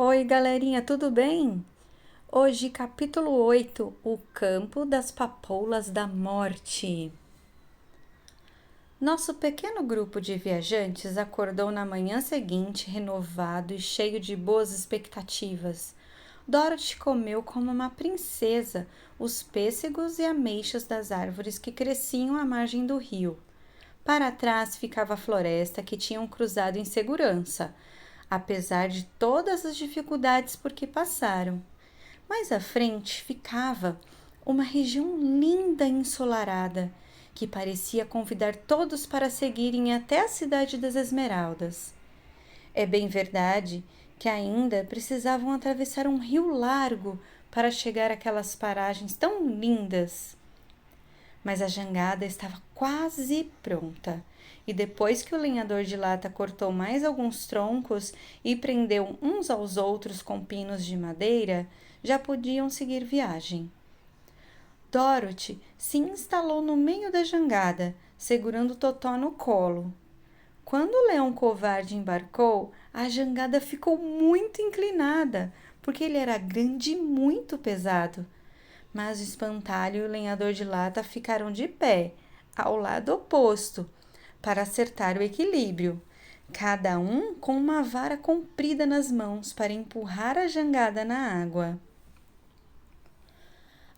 Oi, galerinha, tudo bem? Hoje, capítulo 8: O Campo das Papoulas da Morte. Nosso pequeno grupo de viajantes acordou na manhã seguinte renovado e cheio de boas expectativas. Dorothy comeu como uma princesa os pêssegos e ameixas das árvores que cresciam à margem do rio. Para trás ficava a floresta que tinham cruzado em segurança, apesar de todas as dificuldades por que passaram. Mais à frente ficava uma região linda e ensolarada, que parecia convidar todos para seguirem até a cidade das Esmeraldas. É bem verdade que ainda precisavam atravessar um rio largo para chegar àquelas paragens tão lindas. Mas a jangada estava quase pronta, e depois que o lenhador de lata cortou mais alguns troncos e prendeu uns aos outros com pinos de madeira, já podiam seguir viagem. Dorothy se instalou no meio da jangada, segurando Totó no colo. Quando o leão covarde embarcou, a jangada ficou muito inclinada, porque ele era grande e muito pesado. Mas o espantalho e o lenhador de lata ficaram de pé, ao lado oposto, para acertar o equilíbrio, cada um com uma vara comprida nas mãos para empurrar a jangada na água.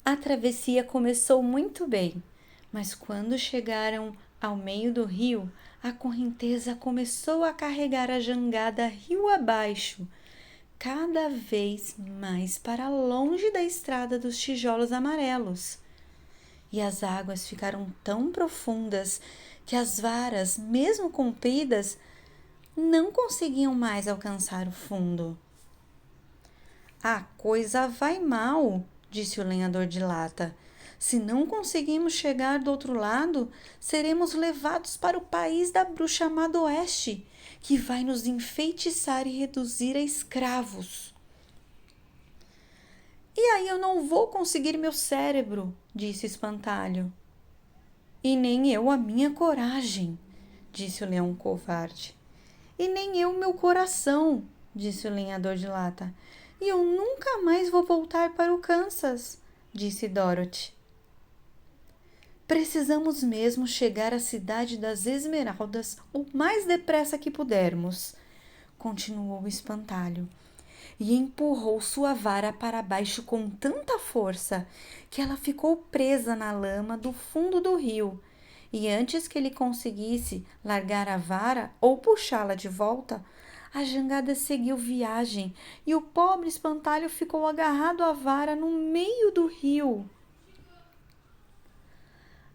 A travessia começou muito bem, mas quando chegaram ao meio do rio, a correnteza começou a carregar a jangada rio abaixo, cada vez mais para longe da estrada dos tijolos amarelos. E as águas ficaram tão profundas que as varas, mesmo compridas, não conseguiam mais alcançar o fundo. A coisa vai mal, disse o lenhador de lata. Se não conseguimos chegar do outro lado, seremos levados para o país da bruxa má do oeste, que vai nos enfeitiçar e reduzir a escravos. E aí eu não vou conseguir meu cérebro, disse o espantalho. E nem eu a minha coragem, disse o leão covarde. E nem eu meu coração, disse o lenhador de lata. E eu nunca mais vou voltar para o Kansas, disse Dorothy. Precisamos mesmo chegar à cidade das Esmeraldas o mais depressa que pudermos, continuou o espantalho, e empurrou sua vara para baixo com tanta força que ela ficou presa na lama do fundo do rio, e antes que ele conseguisse largar a vara ou puxá-la de volta, a jangada seguiu viagem e o pobre espantalho ficou agarrado à vara no meio do rio.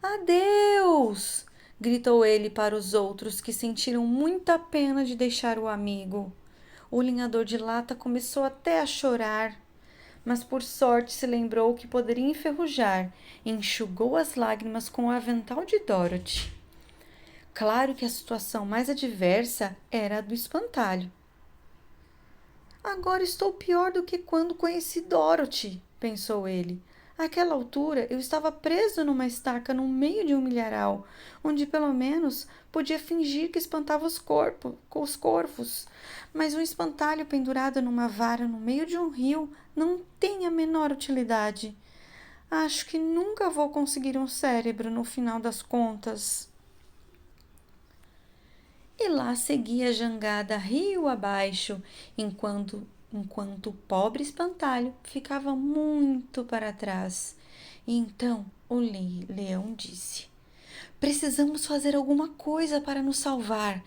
Adeus! Gritou ele para os outros, que sentiram muita pena de deixar o amigo. O lenhador de lata começou até a chorar, mas por sorte se lembrou que poderia enferrujar e enxugou as lágrimas com o avental de Dorothy. Claro que a situação mais adversa era a do espantalho. Agora estou pior do que quando conheci Dorothy, pensou ele. Àquela altura, eu estava preso numa estaca no meio de um milharal, onde pelo menos podia fingir que espantava os corvos. Mas um espantalho pendurado numa vara no meio de um rio não tem a menor utilidade. Acho que nunca vou conseguir um cérebro no final das contas. E lá seguia a jangada rio abaixo, enquanto o pobre espantalho ficava muito para trás. E então o leão disse: Precisamos fazer alguma coisa para nos salvar.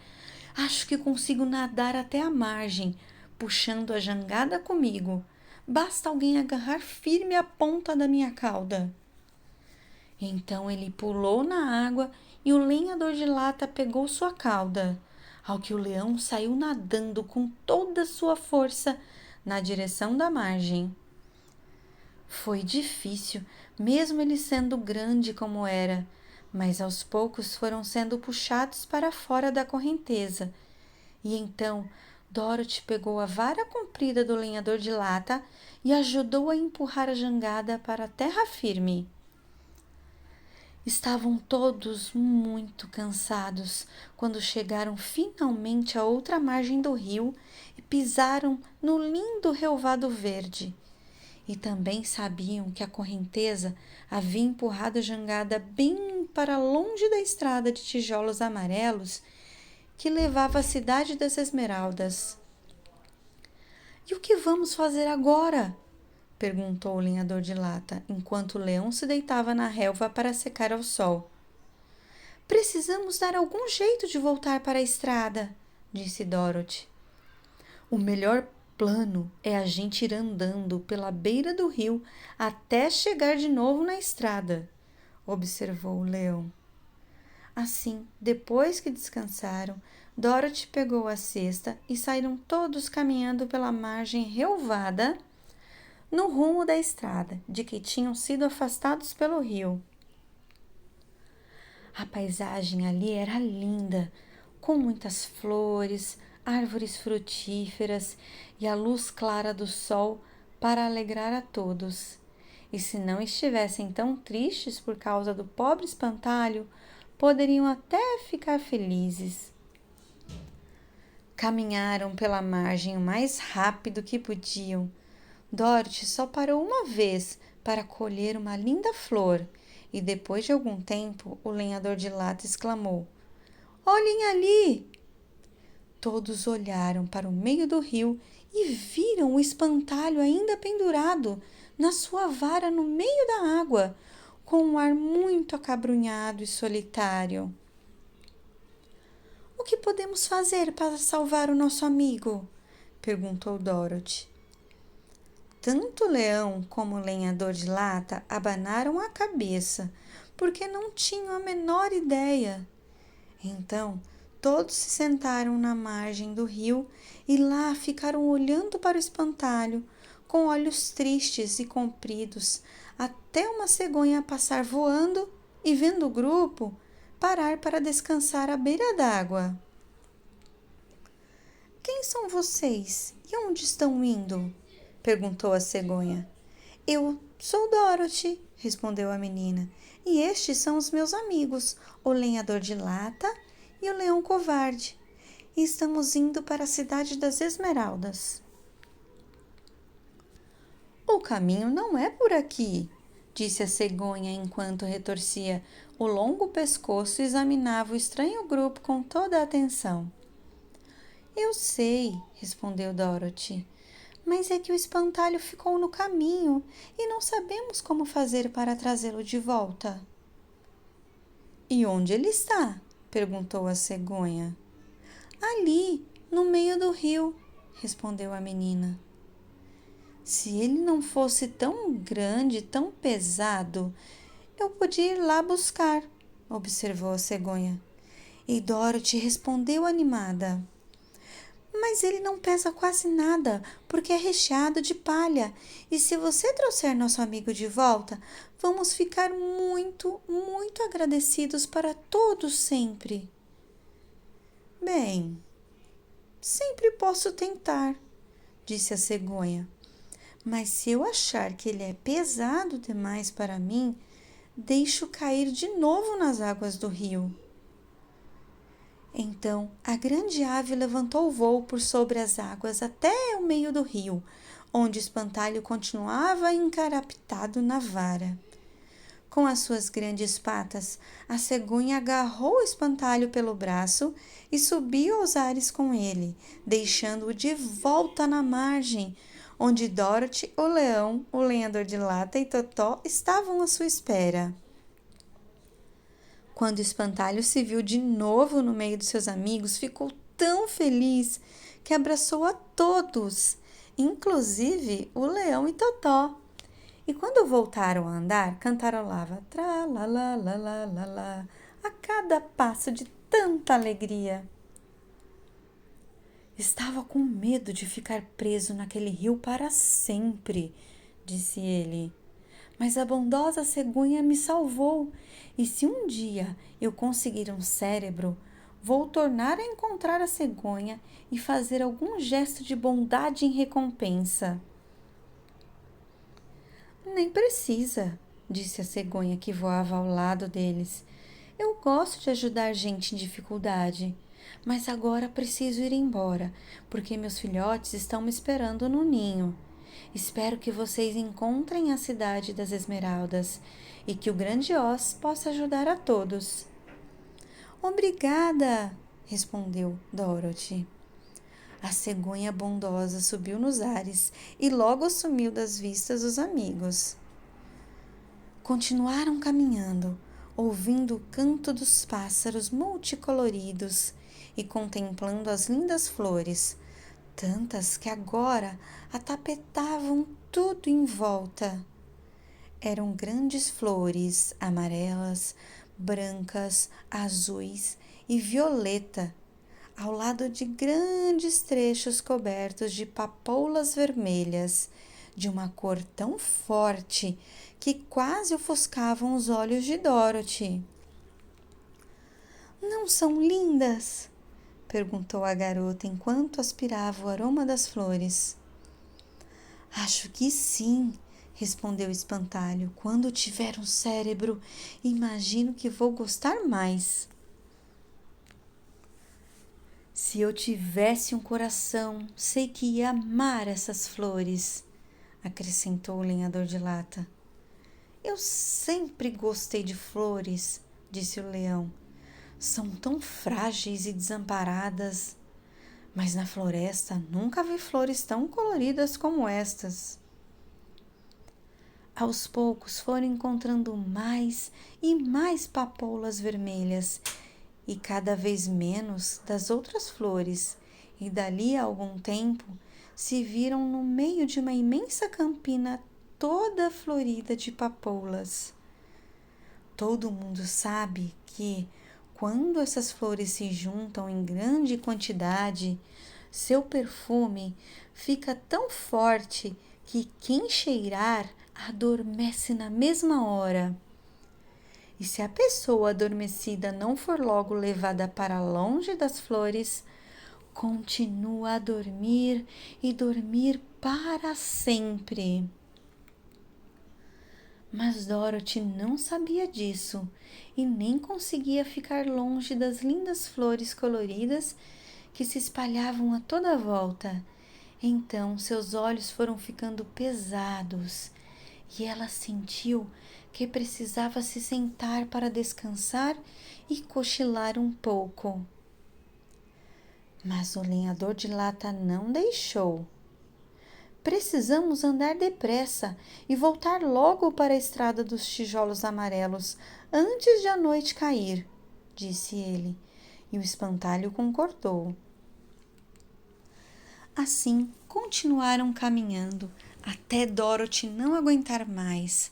Acho que consigo nadar até a margem, puxando a jangada comigo. Basta alguém agarrar firme a ponta da minha cauda. Então ele pulou na água e o lenhador de lata pegou sua cauda, ao que o leão saiu nadando com toda a sua força na direção da margem. Foi difícil, mesmo ele sendo grande como era, mas aos poucos foram sendo puxados para fora da correnteza. E então Dorothy pegou a vara comprida do lenhador de lata e ajudou a empurrar a jangada para a terra firme. Estavam todos muito cansados quando chegaram finalmente à outra margem do rio e pisaram no lindo relvado verde. E também sabiam que a correnteza havia empurrado a jangada bem para longe da estrada de tijolos amarelos que levava à cidade das Esmeraldas. E o que vamos fazer agora? Perguntou o lenhador de lata, enquanto o leão se deitava na relva para secar ao sol. Precisamos dar algum jeito de voltar para a estrada, disse Dorothy. O melhor plano é a gente ir andando pela beira do rio até chegar de novo na estrada, observou o leão. Assim, depois que descansaram, Dorothy pegou a cesta e saíram todos caminhando pela margem relvada no rumo da estrada, de que tinham sido afastados pelo rio. A paisagem ali era linda, com muitas flores, árvores frutíferas e a luz clara do sol para alegrar a todos. E se não estivessem tão tristes por causa do pobre espantalho, poderiam até ficar felizes. Caminharam pela margem o mais rápido que podiam. Dorothy só parou uma vez para colher uma linda flor e depois de algum tempo o lenhador de lata exclamou: "Olhem ali!" Todos olharam para o meio do rio e viram o espantalho ainda pendurado na sua vara no meio da água, com um ar muito acabrunhado e solitário. "O que podemos fazer para salvar o nosso amigo?" perguntou Dorothy. Tanto o leão como o lenhador de lata abanaram a cabeça, porque não tinham a menor ideia. Então, todos se sentaram na margem do rio e lá ficaram olhando para o espantalho, com olhos tristes e compridos, até uma cegonha passar voando e, vendo o grupo, parar para descansar à beira d'água. "Quem são vocês e onde estão indo?" perguntou a cegonha. "Eu sou Dorothy", respondeu a menina, "e estes são os meus amigos, o lenhador de lata e o leão covarde. E estamos indo para a cidade das Esmeraldas." "O caminho não é por aqui", disse a cegonha enquanto retorcia o longo pescoço e examinava o estranho grupo com toda a atenção. "Eu sei", respondeu Dorothy, "mas é que o espantalho ficou no caminho e não sabemos como fazer para trazê-lo de volta." "E onde ele está?" perguntou a cegonha. "Ali, no meio do rio", respondeu a menina. "Se ele não fosse tão grande, tão pesado, eu podia ir lá buscar", observou a cegonha. E Dorothy respondeu animada: "Mas ele não pesa quase nada, porque é recheado de palha. E se você trouxer nosso amigo de volta, vamos ficar muito, muito agradecidos para todos sempre." "Bem, sempre posso tentar", disse a cegonha. "Mas se eu achar que ele é pesado demais para mim, deixo cair de novo nas águas do rio." Então a grande ave levantou o vôo por sobre as águas até o meio do rio, onde o espantalho continuava encarapitado na vara. Com as suas grandes patas, a cegonha agarrou o espantalho pelo braço e subiu aos ares com ele, deixando-o de volta na margem, onde Dorothy, o leão, o lenhador de lata e Totó estavam à sua espera. Quando o espantalho se viu de novo no meio dos seus amigos, ficou tão feliz que abraçou a todos, inclusive o leão e Totó. E quando voltaram a andar, cantarolava tra-la-la-la-la-la-la a cada passo de tanta alegria. "Estava com medo de ficar preso naquele rio para sempre", disse ele. "Mas a bondosa cegonha me salvou, e se um dia eu conseguir um cérebro, vou tornar a encontrar a cegonha e fazer algum gesto de bondade em recompensa." "Nem precisa", disse a cegonha que voava ao lado deles. Eu gosto de ajudar gente em dificuldade, mas agora preciso ir embora, porque meus filhotes estão me esperando no ninho. Espero que vocês encontrem a cidade das Esmeraldas e que o grande Oz possa ajudar a todos. Obrigada, respondeu Dorothy. A cegonha bondosa subiu nos ares e logo sumiu das vistas dos amigos. Continuaram caminhando, ouvindo o canto dos pássaros multicoloridos e contemplando as lindas flores, tantas que agora atapetavam tudo em volta. Eram grandes flores amarelas, brancas, azuis e violeta, ao lado de grandes trechos cobertos de papoulas vermelhas, de uma cor tão forte que quase ofuscavam os olhos de Dorothy. Não são lindas? Perguntou a garota enquanto aspirava o aroma das flores. Acho que sim, respondeu o espantalho. Quando tiver um cérebro, imagino que vou gostar mais. Se eu tivesse um coração, sei que ia amar essas flores, acrescentou o lenhador de lata. Eu sempre gostei de flores, disse o leão. São tão frágeis e desamparadas, mas na floresta nunca vi flores tão coloridas como estas. Aos poucos foram encontrando mais e mais papoulas vermelhas e cada vez menos das outras flores, e dali a algum tempo se viram no meio de uma imensa campina toda florida de papoulas. Todo mundo sabe que, quando essas flores se juntam em grande quantidade, seu perfume fica tão forte que quem cheirar adormece na mesma hora. E se a pessoa adormecida não for logo levada para longe das flores, continua a dormir e dormir para sempre. Mas Dorothy não sabia disso e nem conseguia ficar longe das lindas flores coloridas que se espalhavam a toda volta. Então seus olhos foram ficando pesados e ela sentiu que precisava se sentar para descansar e cochilar um pouco. Mas o lenhador de lata não deixou. Precisamos andar depressa e voltar logo para a estrada dos tijolos amarelos antes de a noite cair, disse ele, e o espantalho concordou. Assim, continuaram caminhando até Dorothy não aguentar mais.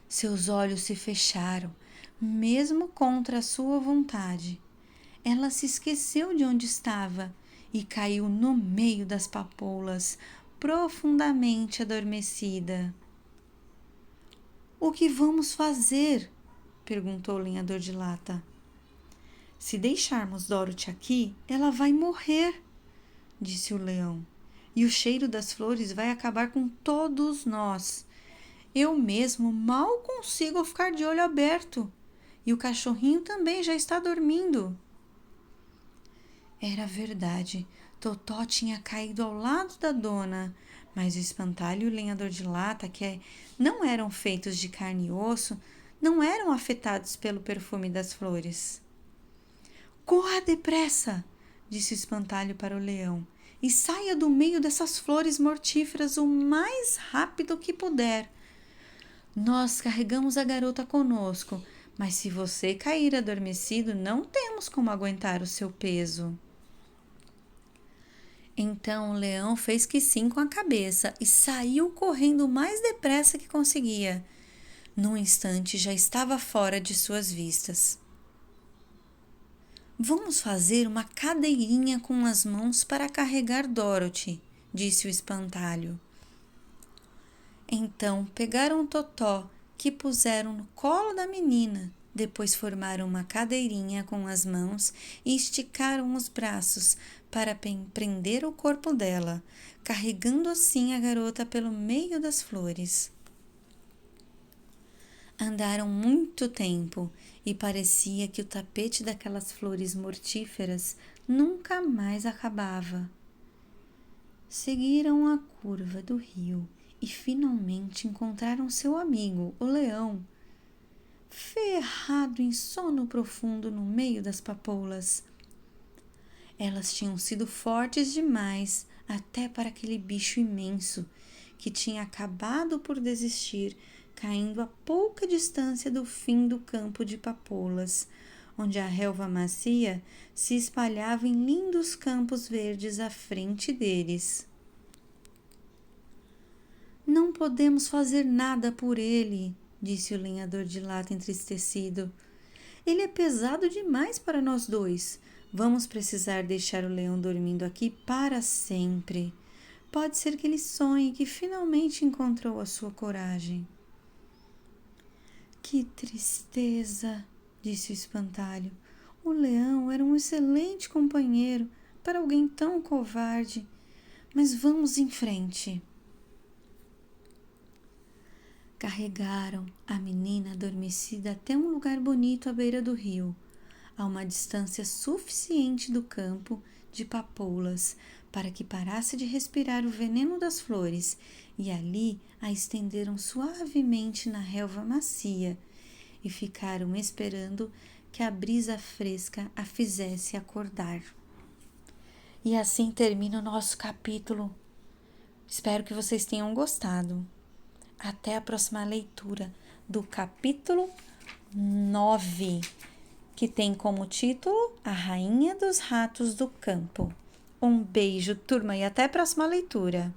Seus olhos se fecharam, mesmo contra a sua vontade. Ela se esqueceu de onde estava e caiu no meio das papoulas, profundamente adormecida. O que vamos fazer? Perguntou o lenhador de lata. Se deixarmos Dorothy aqui, ela vai morrer, disse o leão. E o cheiro das flores vai acabar com todos nós. Eu mesmo mal consigo ficar de olho aberto. E o cachorrinho também já está dormindo. Era verdade. Totó tinha caído ao lado da dona, mas o espantalho e o lenhador de lata, que não eram feitos de carne e osso, não eram afetados pelo perfume das flores. Corra depressa, disse o espantalho para o leão, e saia do meio dessas flores mortíferas o mais rápido que puder. Nós carregamos a garota conosco, mas se você cair adormecido, não temos como aguentar o seu peso. Então o leão fez que sim com a cabeça e saiu correndo o mais depressa que conseguia. Num instante já estava fora de suas vistas. Vamos fazer uma cadeirinha com as mãos para carregar Dorothy, disse o espantalho. Então pegaram Totó, que puseram no colo da menina. Depois formaram uma cadeirinha com as mãos e esticaram os braços para prender o corpo dela, carregando assim a garota pelo meio das flores. Andaram muito tempo e parecia que o tapete daquelas flores mortíferas nunca mais acabava. Seguiram a curva do rio e finalmente encontraram seu amigo, o leão, ferrado em sono profundo no meio das papoulas. Elas tinham sido fortes demais até para aquele bicho imenso que tinha acabado por desistir, caindo a pouca distância do fim do campo de papoulas, onde a relva macia se espalhava em lindos campos verdes à frente deles. Não podemos fazer nada por ele, disse o lenhador de lata entristecido. Ele é pesado demais para nós dois. Vamos precisar deixar o leão dormindo aqui para sempre. Pode ser que ele sonhe que finalmente encontrou a sua coragem. Que tristeza, disse o espantalho. O leão era um excelente companheiro para alguém tão covarde. Mas vamos em frente. Carregaram a menina adormecida até um lugar bonito à beira do rio, a uma distância suficiente do campo de papoulas para que parasse de respirar o veneno das flores, e ali a estenderam suavemente na relva macia e ficaram esperando que a brisa fresca a fizesse acordar. E assim termina o nosso capítulo. Espero que vocês tenham gostado. Até a próxima leitura do capítulo 9, que tem como título A Rainha dos Ratos do Campo. Um beijo, turma, e até a próxima leitura.